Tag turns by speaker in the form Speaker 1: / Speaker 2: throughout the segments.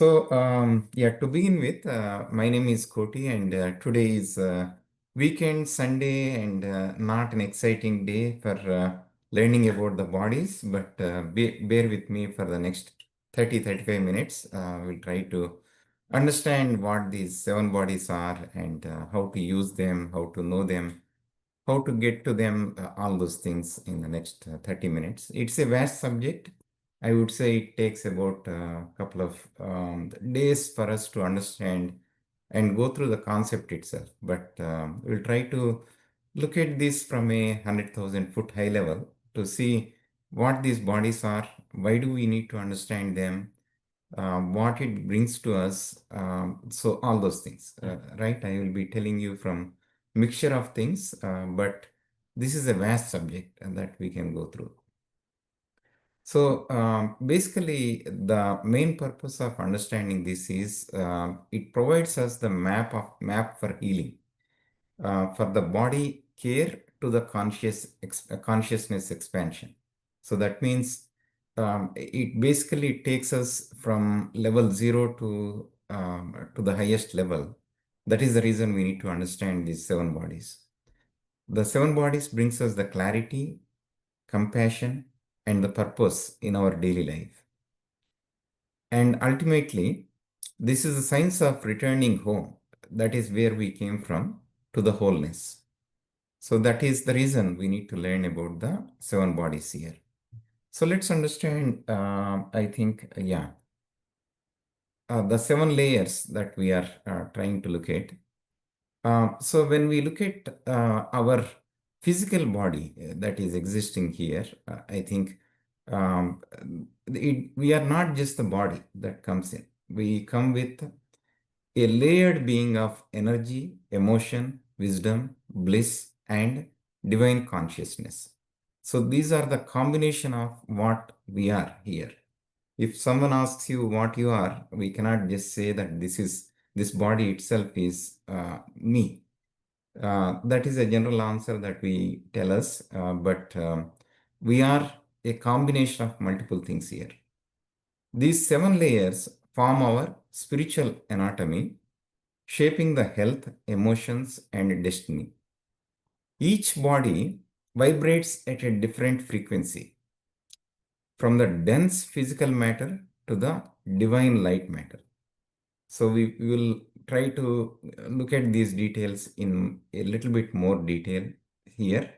Speaker 1: Yeah, to begin with, my name is Koti, and today is weekend, Sunday, and not an exciting day for learning about the bodies, but bear with me for the next 30-35 minutes. We'll try to understand what these seven bodies are and how to use them, how to know them, how to get to them, all those things in the next 30 minutes. It's a vast subject. I would say it takes about a couple of days for us to understand and go through the concept itself. But we'll try to look at this from a 100,000 foot high level to see what these bodies are, why do we need to understand them, what it brings to us. So all those things, right? I will be telling you from mixture of things, but this is a vast subject that we can go through. So basically, the main purpose of understanding this is it provides us the map for healing, for the body care to the consciousness expansion. So that means it basically takes us from level zero to the highest level. That is the reason we need to understand these seven bodies. The seven bodies brings us the clarity, compassion, and the purpose in our daily life. And ultimately, this is the science of returning home. That is where we came from, to the wholeness. So that is the reason we need to learn about the seven bodies here. So let's understand, I think, the seven layers that we are trying to look at. So when we look at our physical body that is existing here, I think we are not just the body that comes in. We come with a layered being of energy, emotion, wisdom, bliss, and divine consciousness. So these are the combination of what we are here. If someone asks you what you are, we cannot just say that this body itself is me. That is a general answer that we tell us, but we are a combination of multiple things here. These seven layers form our spiritual anatomy, shaping the health, emotions, and destiny. Each body vibrates at a different frequency, from the dense physical matter to the divine light matter. So we will try to look at these details in a little bit more detail here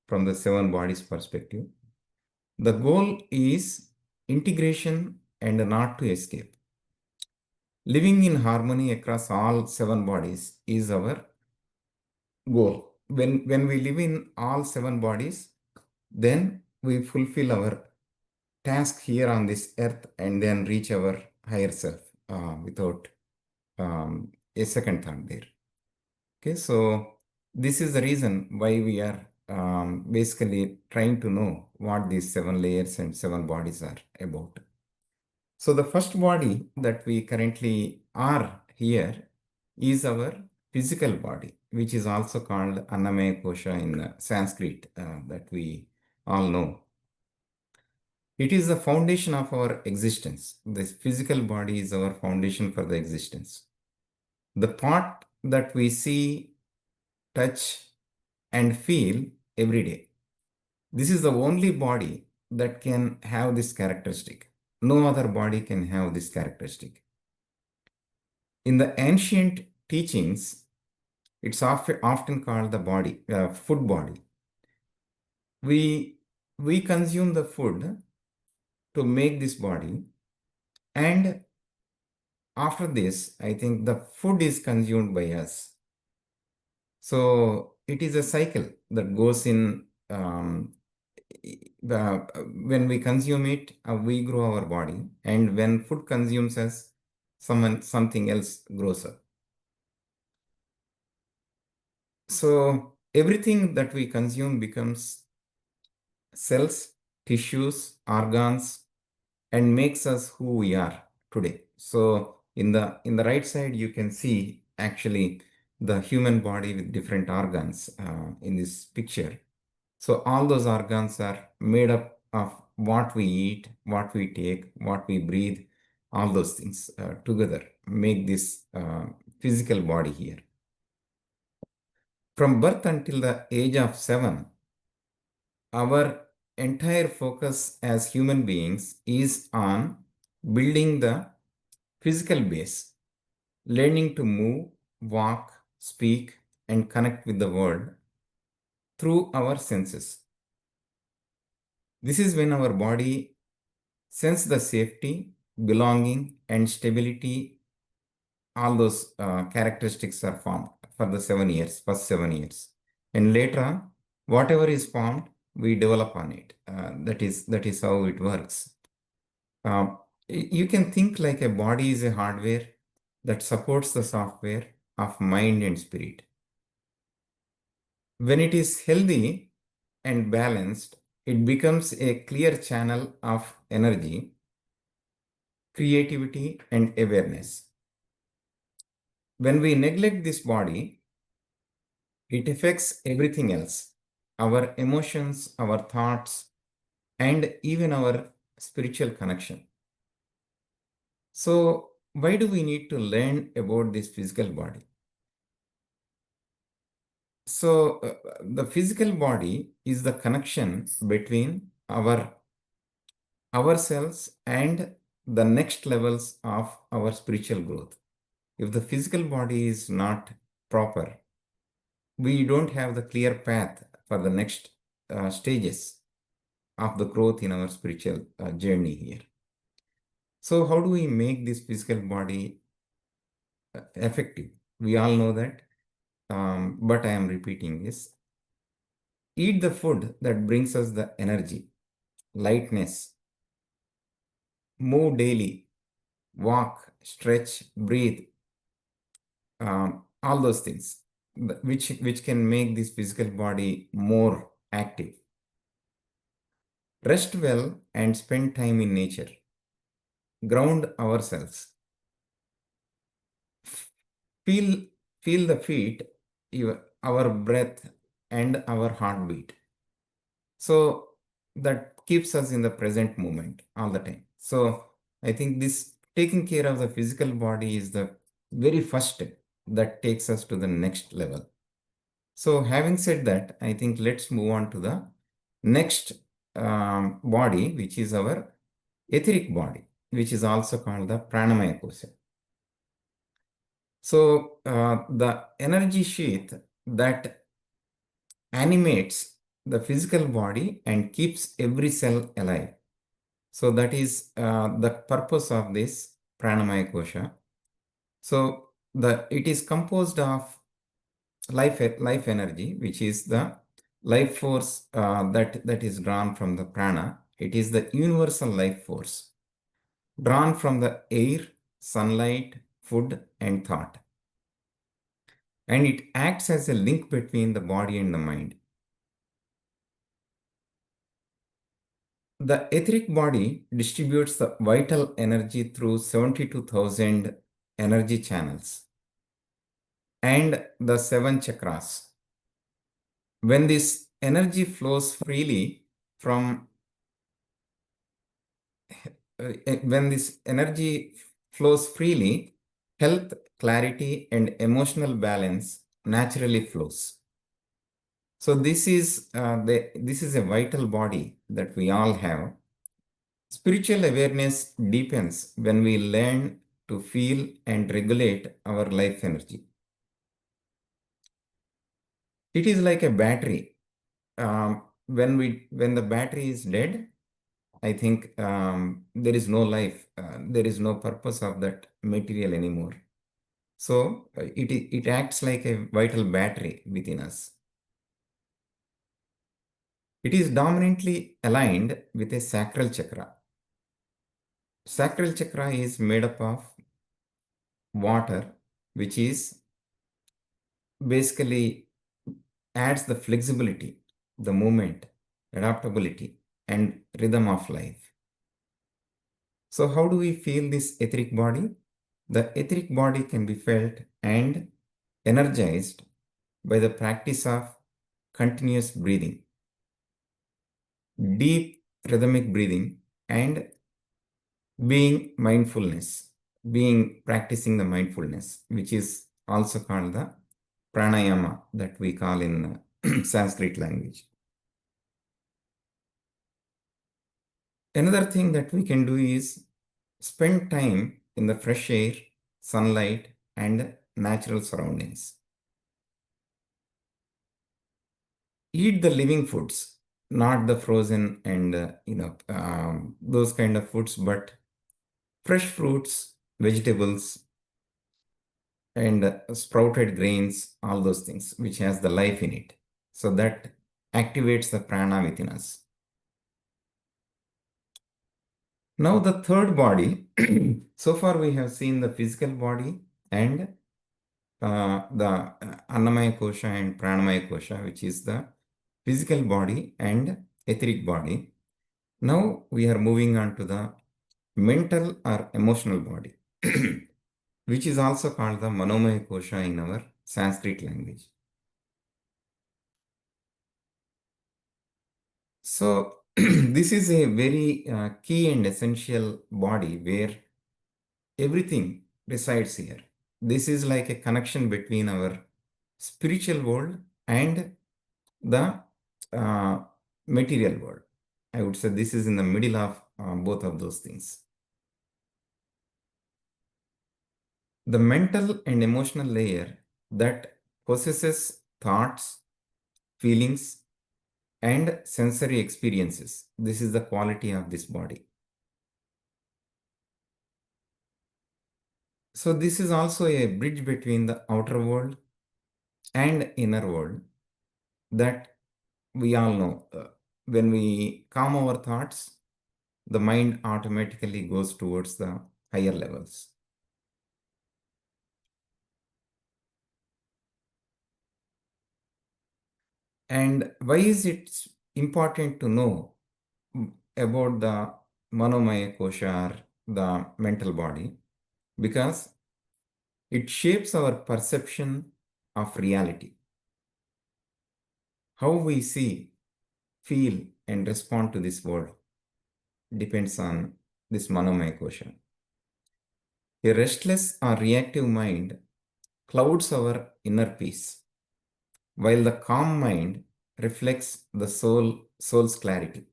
Speaker 1: from the seven bodies perspective. The goal is integration and not to escape. Living in harmony across all seven bodies is our goal. When we live in all seven bodies, then we fulfill our task here on this earth and then reach our higher self without a second thought there. Okay, so this is the reason why we are basically trying to know what these seven layers and seven bodies are about. So the first body that we currently are here is our physical body, which is also called Annamaya Kosha in Sanskrit that we all know. It is the foundation of our existence. This physical body is our foundation for the existence. The part that we see, touch, and feel every day. This is the only body that can have this characteristic. No other body can have this characteristic. In the ancient teachings, it's often called the body, food body. We consume the food to make this body, and after this, I think the food is consumed by us. So it is a cycle that goes in. When we consume it, we grow our body, and when food consumes us, something else grows up. So everything that we consume becomes cells, tissues, organs, and makes us who we are today. So in the right side, you can see actually the human body with different organs in this picture. So all those organs are made up of what we eat, what we take, what we breathe, all those things together make this physical body here. From birth until the age of 7, our entire focus as human beings is on building the physical base, learning to move, walk, speak, and connect with the world through our senses. This is when our body senses the safety, belonging, and stability. All those characteristics are formed for the 7 years, first 7 years. And later on, whatever is formed, we develop on it. That is how it works. You can think like a body is a hardware that supports the software of mind and spirit. When it is healthy and balanced, it becomes a clear channel of energy, creativity, and awareness. When we neglect this body, it affects everything else, our emotions, our thoughts, and even our spiritual connection. So, why do we need to learn about this physical body? So, the physical body is the connection between ourselves and the next levels of our spiritual growth. If the physical body is not proper, we don't have the clear path for the next stages of the growth in our spiritual journey here. So, how do we make this physical body effective? We all know that, but I am repeating this. Eat the food that brings us the energy, lightness, move daily, walk, stretch, breathe, all those things, which can make this physical body more active. Rest well and spend time in nature. Ground ourselves. Feel, feel the feet, our breath, and our heartbeat. So that keeps us in the present moment all the time. So I think this taking care of the physical body is the very first step that takes us to the next level. So having said that, I think let's move on to the next body, which is our etheric body, which is also called the Pranamaya Kosha. So the energy sheath that animates the physical body and keeps every cell alive. So that is the purpose of this Pranamaya Kosha. So it is composed of life energy, which is the life force that is drawn from the prana. It is the universal life force drawn from the air, sunlight, food, and thought. And it acts as a link between the body and the mind. The etheric body distributes the vital energy through 72,000 energy channels and the 7 chakras. When this energy flows freely from when this energy flows freely, health, clarity, and emotional balance naturally flows. So this is a vital body that we all have. Spiritual awareness deepens when we learn to feel and regulate our life energy. It is like a battery. When the battery is dead, I think there is no life. There is no purpose of that material anymore. So it acts like a vital battery within us. It is dominantly aligned with a sacral chakra. Sacral chakra is made up of water, which is basically adds the flexibility, the movement, adaptability, and rhythm of life. So how do we feel this etheric body? The etheric body can be felt and energized by the practice of continuous breathing, deep rhythmic breathing, and being mindfulness, being practicing the mindfulness, which is also called the pranayama that we call in Sanskrit language. Another thing that we can do is spend time in the fresh air, sunlight, and natural surroundings. Eat the living foods, not the frozen and those kind of foods, but fresh fruits, vegetables, and sprouted grains, all those things which has the life in it. So that activates the prana within us. Now the third body, so far we have seen the physical body and the Annamaya Kosha and Pranamaya Kosha, which is the physical body and etheric body. Now we are moving on to the mental or emotional body, which is also called the Manomaya Kosha in our Sanskrit language. So this is a very key and essential body where everything resides here. This is like a connection between our spiritual world and the material world. I would say this is in the middle of both of those things. The mental and emotional layer that possesses thoughts, feelings, and sensory experiences. This is the quality of this body. So this is also a bridge between the outer world and inner world that we all know. When we calm our thoughts, the mind automatically goes towards the higher levels. And why is it important to know about the Manomaya Kosha or the mental body? Because it shapes our perception of reality. How we see, feel, and respond to this world depends on this Manomaya Kosha. A restless or reactive mind clouds our inner peace, while the calm mind reflects the soul's clarity.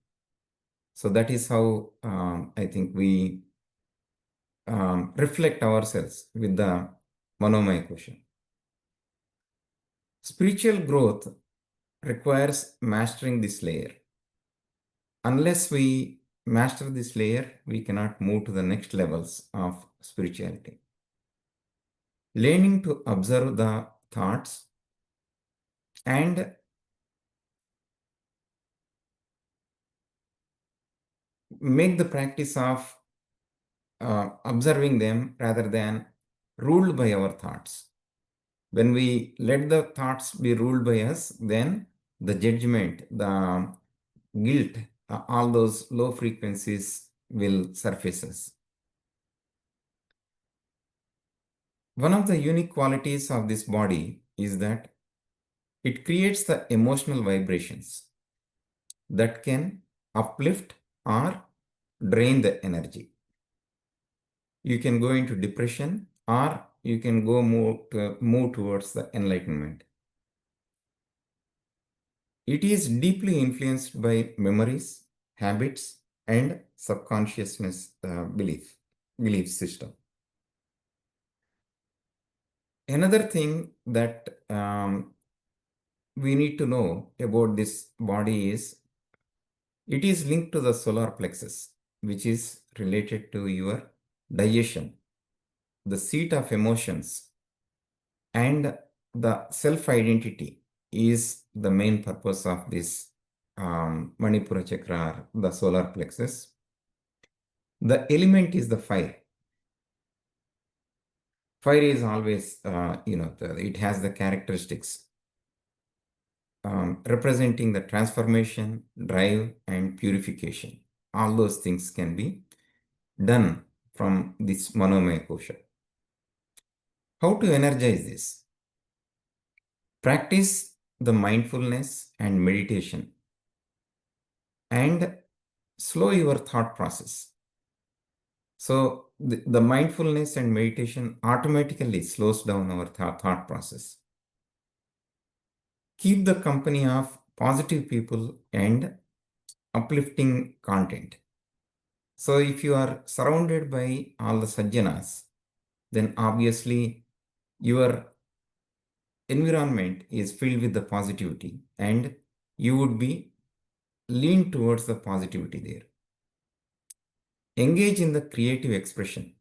Speaker 1: So that is how I think we reflect ourselves with the Manomaya Kosha. Spiritual growth requires mastering this layer. Unless we master this layer, we cannot move to the next levels of spirituality. Learning to observe the thoughts and make the practice of observing them rather than ruled by our thoughts. When we let the thoughts be ruled by us, then the judgment, the guilt, all those low frequencies will surface us. One of the unique qualities of this body is that it creates the emotional vibrations that can uplift or drain the energy. You can go into depression or you can go move towards the enlightenment. It is deeply influenced by memories, habits, and subconsciousness belief system. Another thing that we need to know about this body is it is linked to the solar plexus, which is related to your digestion, the seat of emotions, and the self-identity is the main purpose of this Manipura chakra, the solar plexus. The element is the fire. Fire is always, it has the characteristics representing the transformation, drive, and purification. All those things can be done from this Manomaya Kosha. How to energize this? Practice the mindfulness and meditation and slow your thought process. So the mindfulness and meditation automatically slows down our thought process. Keep the company of positive people and uplifting content. So if you are surrounded by all the sajjanas, then obviously your environment is filled with the positivity and you would be lean towards the positivity there. Engage in the creative expression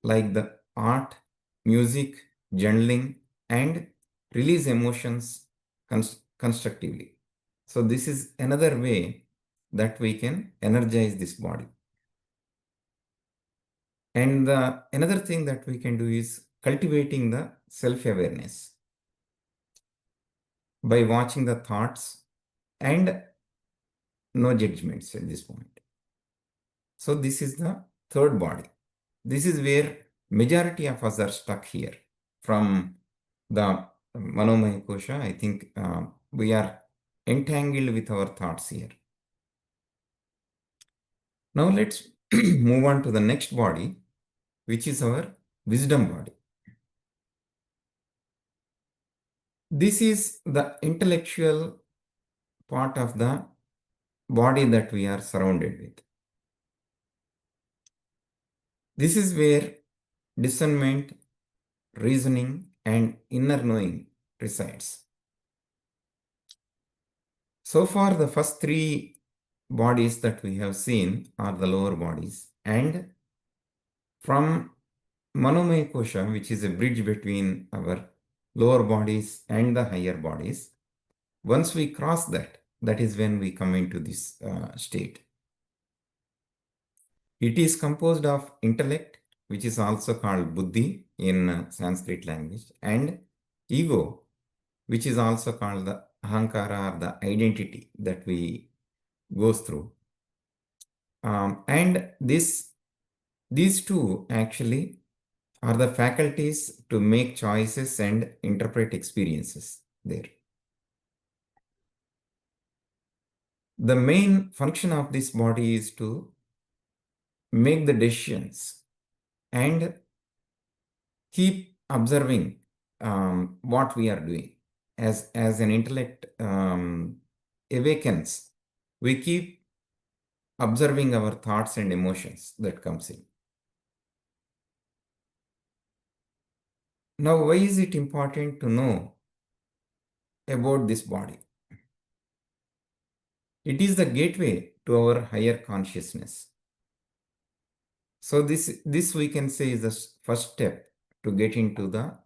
Speaker 1: like the art, music, journaling, and release emotions constructively. So this is another way that we can energize this body. And another thing that we can do is cultivating the self-awareness by watching the thoughts and no judgments at this point. So this is the third body. This is where majority of us are stuck here. From the Manomaya Kosha, I think we are entangled with our thoughts here. Now let's move on to the next body, which is our wisdom body. This is the intellectual part of the body that we are surrounded with. This is where discernment, reasoning, and inner knowing resides. So far, the first three bodies that we have seen are the lower bodies, and from Manomaya Kosha, which is a bridge between our lower bodies and the higher bodies, once we cross that, that is when we come into this state. It is composed of intellect, which is also called buddhi in Sanskrit language, and ego, which is also called the ahankara, or the identity that we goes through. And these two actually are the faculties to make choices and interpret experiences there. The main function of this body is to make the decisions and keep observing what we are doing. As an intellect awakens, we keep observing our thoughts and emotions that comes in. Now, why is it important to know about this body? It is the gateway to our higher consciousness. So this we can say is the first step to get into the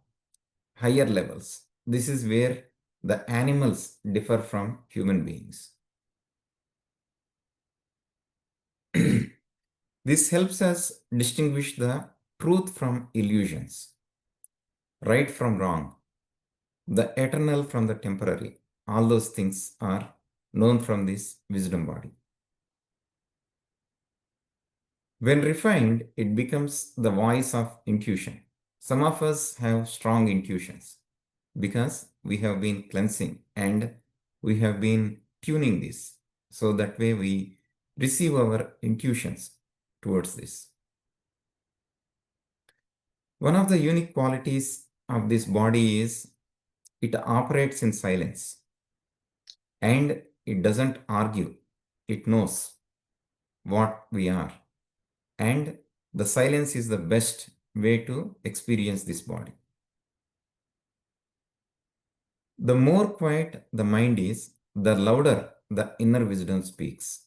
Speaker 1: higher levels. This is where the animals differ from human beings. This helps us distinguish the truth from illusions, right from wrong, the eternal from the temporary. All those things are known from this wisdom body. When refined, it becomes the voice of intuition. Some of us have strong intuitions because we have been cleansing and we have been tuning this. So that way we receive our intuitions towards this. One of the unique qualities of this body is it operates in silence and it doesn't argue. It knows what we are. And the silence is the best way to experience this body. The more quiet the mind is, the louder the inner wisdom speaks.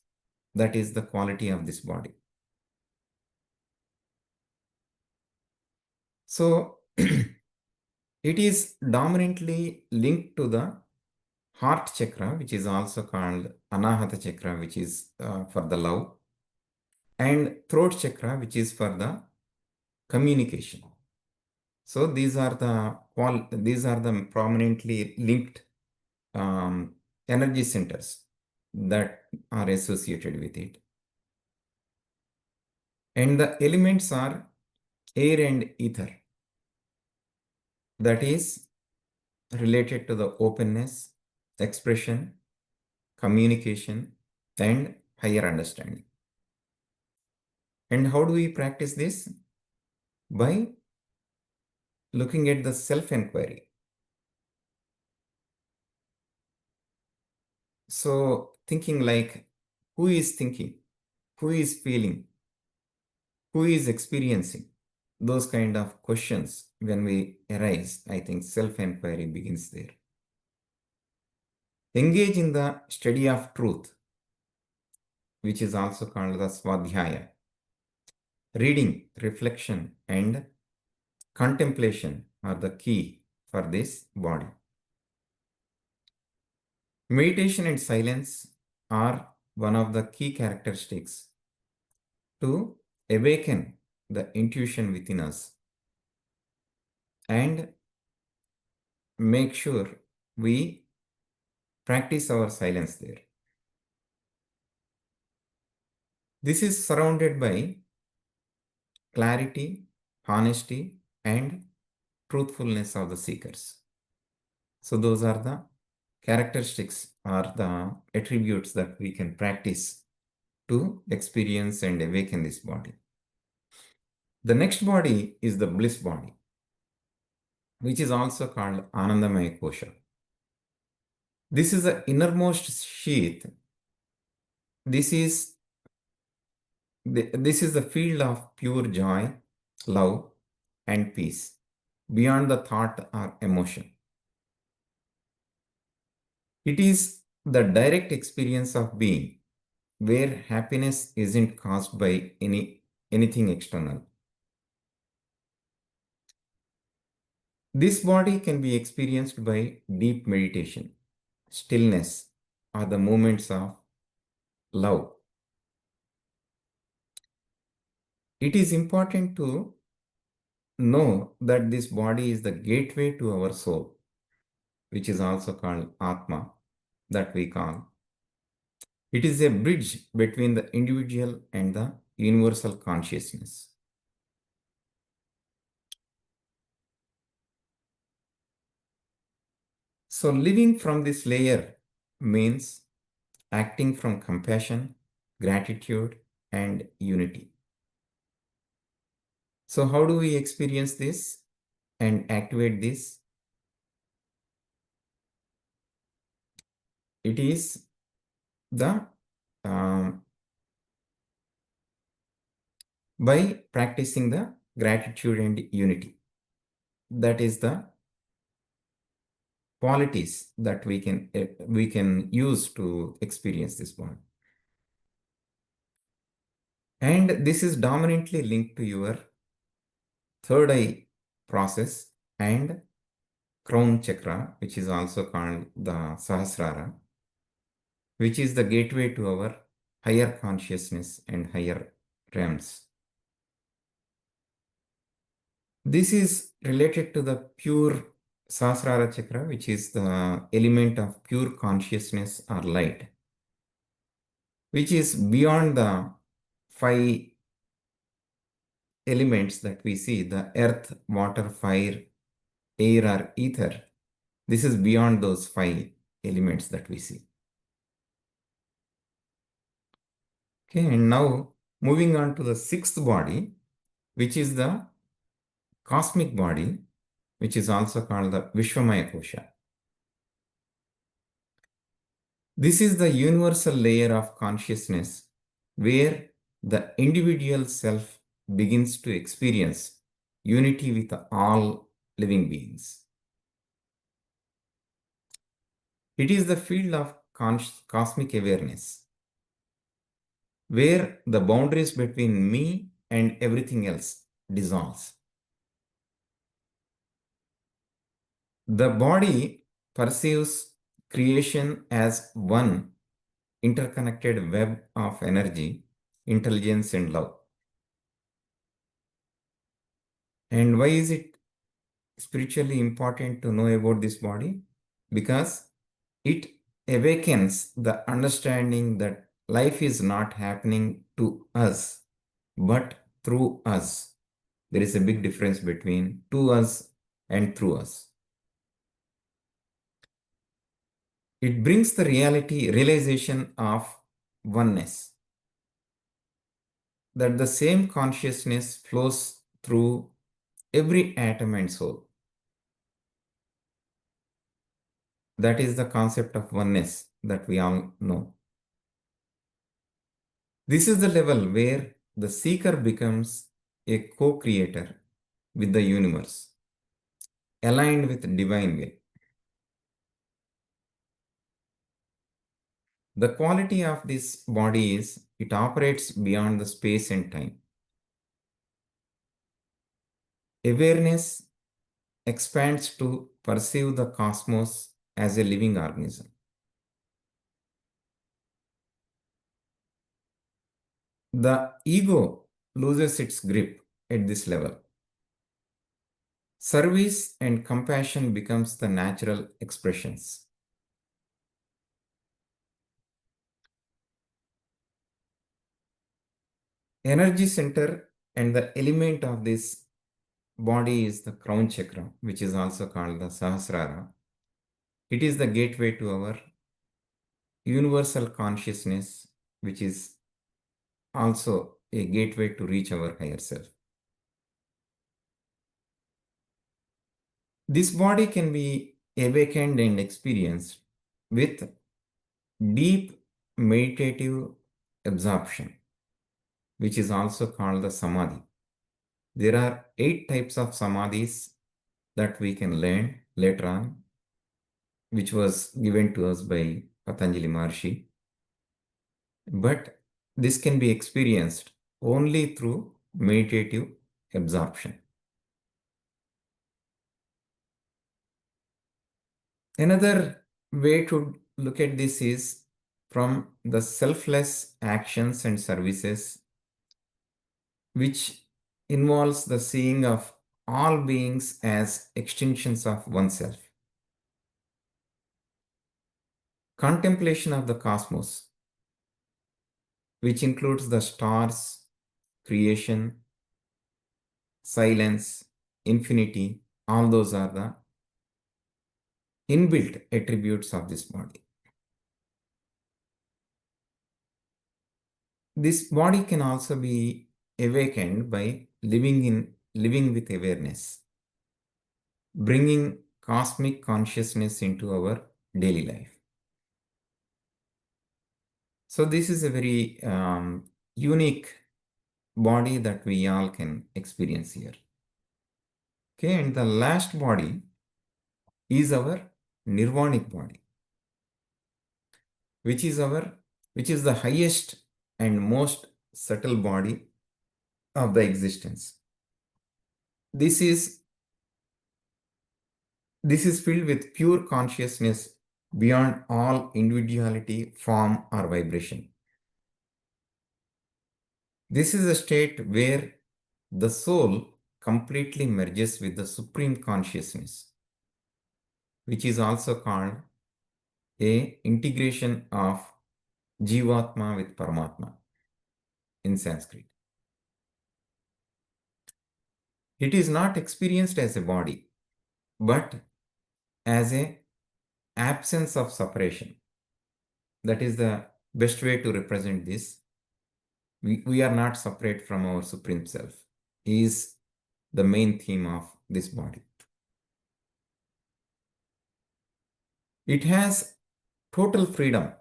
Speaker 1: That is the quality of this body. So, it is dominantly linked to the heart chakra, which is also called Anahata chakra, which is for the love, and throat chakra, which is for the communication. So these are the prominently linked energy centers that are associated with it. And the elements are air and ether. That is related to the openness, expression, communication, and higher understanding. And how do we practice this? By looking at the self-inquiry. So thinking like, who is thinking? Who is feeling? Who is experiencing? Those kind of questions, when we arise, I think self-inquiry begins there. Engage in the study of truth, which is also called the Swadhyaya. Reading, reflection, and contemplation are the key for this body. Meditation and silence are one of the key characteristics to awaken the intuition within us and make sure we practice our silence there. This is surrounded by clarity, honesty, and truthfulness of the seekers. So those are the characteristics or the attributes that we can practice to experience and awaken this body. The next body is the bliss body, which is also called Anandamaya Kosha. This is the innermost sheath. This is the field of pure joy, love, and peace, beyond the thought or emotion. It is the direct experience of being, where happiness isn't caused by anything external. This body can be experienced by deep meditation, stillness, or the moments of love. It is important to know that this body is the gateway to our soul, which is also called Atma, that we call. It is a bridge between the individual and the universal consciousness. So living from this layer means acting from compassion, gratitude, and unity. So how do we experience this and activate this? It is the by practicing the gratitude and unity. That is the qualities that we can use to experience this bond. And this is dominantly linked to your third eye process and crown chakra, which is also called the Sahasrara, which is the gateway to our higher consciousness and higher realms. This is related to the pure Sahasrara chakra, which is the element of pure consciousness or light, which is beyond the 5 elements that we see, the earth, water, fire, air, or ether. This is beyond those 5 elements that we see. Okay, and now moving on to the 6th body, which is the cosmic body, which is also called the Vishwamaya Kosha. This is the universal layer of consciousness where the individual self begins to experience unity with all living beings. It is the field of cosmic awareness where the boundaries between me and everything else dissolves. The body perceives creation as one interconnected web of energy, intelligence, and love. And why is it spiritually important to know about this body? Because it awakens the understanding that life is not happening to us, but through us. There is a big difference between to us and through us. It brings the realization of oneness. that the same consciousness flows through every atom and soul. That is the concept of oneness that we all know. This is the level where the seeker becomes a co-creator with the universe, aligned with divine will. The quality of this body is it operates beyond the space and time. Awareness expands to perceive the cosmos as a living organism. The ego loses its grip at this level. Service and compassion becomes the natural expressions. Energy center and the element of this body is the crown chakra, which is also called the Sahasrara. It is the gateway to our universal consciousness, which is also a gateway to reach our higher self. This body can be awakened and experienced with deep meditative absorption, which is also called the samadhi. There are 8 types of samadhis that we can learn later on, which was given to us by Patanjali Maharshi. But this can be experienced only through meditative absorption. Another way to look at this is from the selfless actions and services, which involves the seeing of all beings as extensions of oneself. Contemplation of the cosmos, which includes the stars, creation, silence, infinity, all those are the inbuilt attributes of this body. This body can also be awakened by living with awareness, bringing cosmic consciousness into our daily life. So this is a very unique body that we all can experience here. Okay, and the last body is our Nirvanic body, which is the highest and most subtle body of the existence. This is filled with pure consciousness beyond all individuality, form, or vibration. This is a state where the soul completely merges with the supreme consciousness, which is also called a integration of Jivatma with Paramatma in Sanskrit. It is not experienced as a body, but as a absence of separation. That is the best way to represent this. We are not separate from our Supreme Self, is the main theme of this body. It has total freedom,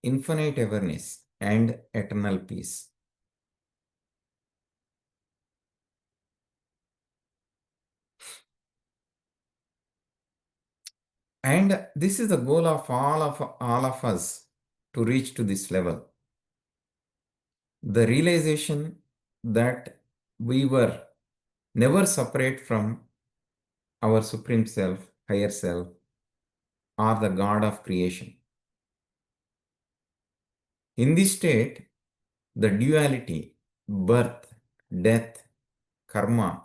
Speaker 1: infinite awareness, and eternal peace. And this is the goal of all of us to reach to this level. The realization that we were never separate from our Supreme Self, higher self, or the God of creation. In this state, the duality, birth, death, karma,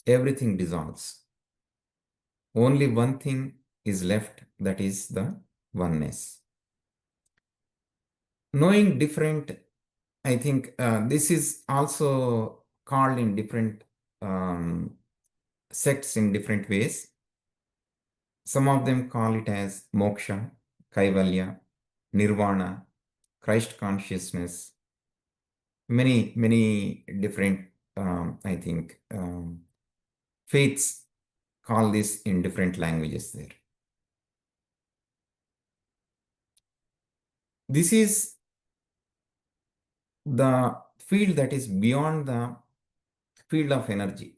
Speaker 1: everything dissolves. Only one thing is left, that is the oneness. Knowing different, I think this is also called in different sects in different ways. Some of them call it as moksha, kaivalya, nirvana, Christ consciousness. Many different, I think, faiths call this in different languages there. This is the field that is beyond the field of energy,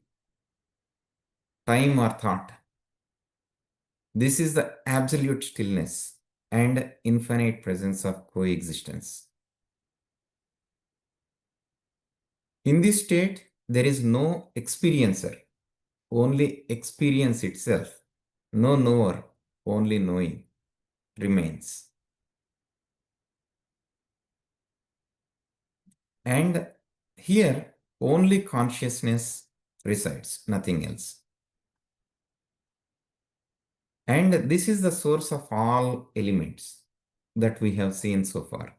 Speaker 1: time or thought. This is the absolute stillness and infinite presence of coexistence. In this state, there is no experiencer, only experience itself. No knower, only knowing remains. And here, only consciousness resides, nothing else. And this is the source of all elements that we have seen so far.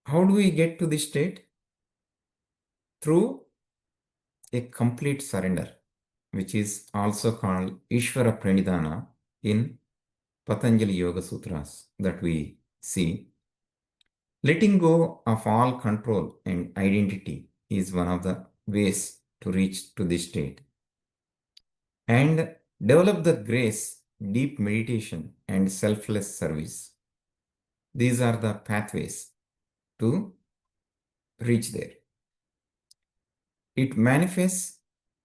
Speaker 1: How do we get to this state? Through a complete surrender, which is also called Ishvara Pranidhana in Patanjali Yoga Sutras that we see. Letting go of all control and identity is one of the ways to reach to this state. And develop the grace, deep meditation, and selfless service. These are the pathways to reach there. It manifests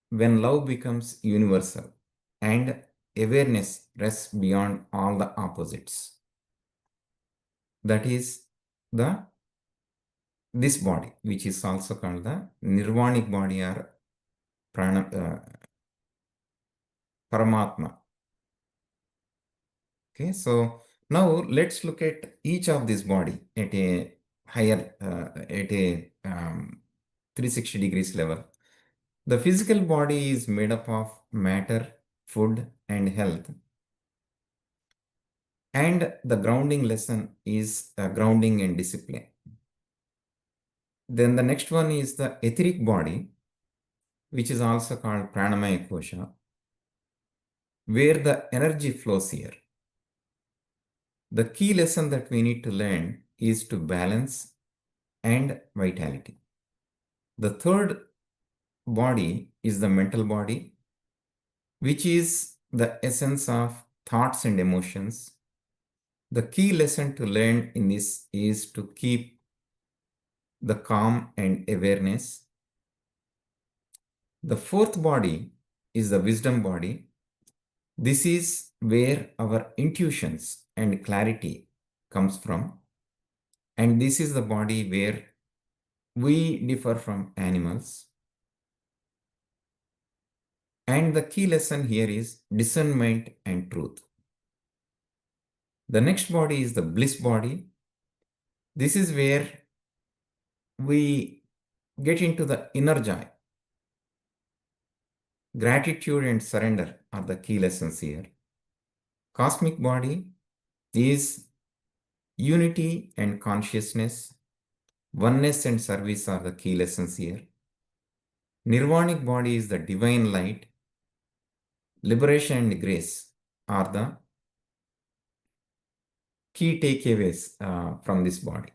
Speaker 1: when love becomes universal and awareness rests beyond all the opposites. That is this body, which is also called the Nirvanic body or Paramatma. Okay, so now let's look at each of this body at a higher, at a 360 degrees level. The physical body is made up of matter, food, and health. And the grounding lesson is grounding and discipline. Then the next one is the etheric body, which is also called Pranamaya Kosha, where the energy flows here. The key lesson that we need to learn is to balance and vitality. The third body is the mental body, which is the essence of thoughts and emotions. The key lesson to learn in this is to keep the calm and awareness. The fourth body is the wisdom body. This is where our intuitions and clarity comes from. And this is the body where we differ from animals. And the key lesson here is discernment and truth. The next body is the bliss body. This is where we get into the inner joy. Gratitude and surrender are the key lessons here. Cosmic body is unity and consciousness. Oneness and service are the key lessons here. Nirvanic body is the divine light. Liberation and grace are the key takeaways from this body.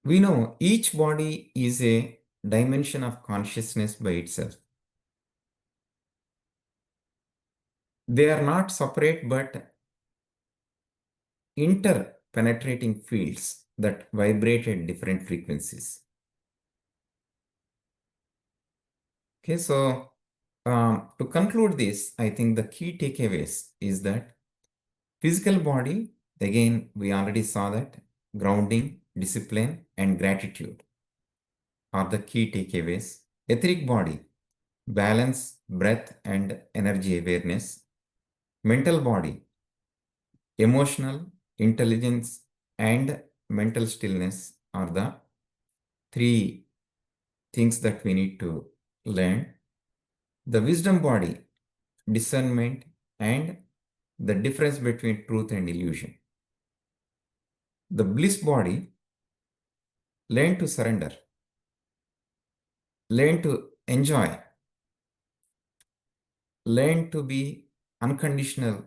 Speaker 1: We know each body is a dimension of consciousness by itself. They are not separate but interpenetrating fields that vibrate at different frequencies. Okay, so to conclude this, I think the key takeaways is that physical body, again, we already saw that grounding, discipline, and gratitude are the key takeaways. Etheric body, balance, breath, and energy awareness. Mental body, emotional, intelligence, and mental stillness are the three things that we need to learn. The wisdom body, discernment, and the difference between truth and illusion. The bliss body, learn to surrender, learn to enjoy, learn to be unconditional,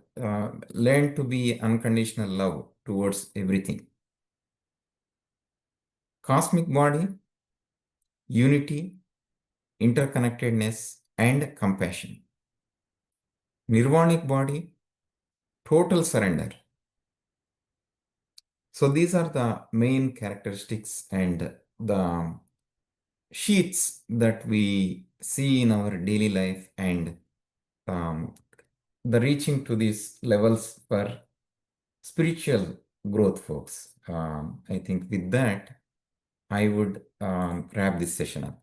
Speaker 1: learn to be unconditional love towards everything. Cosmic body, unity, interconnectedness, and compassion. Nirvanic body, total surrender. So these are the main characteristics and the sheets that we see in our daily life, and um, the reaching to these levels for spiritual growth, folks. I think with that, I would wrap this session up.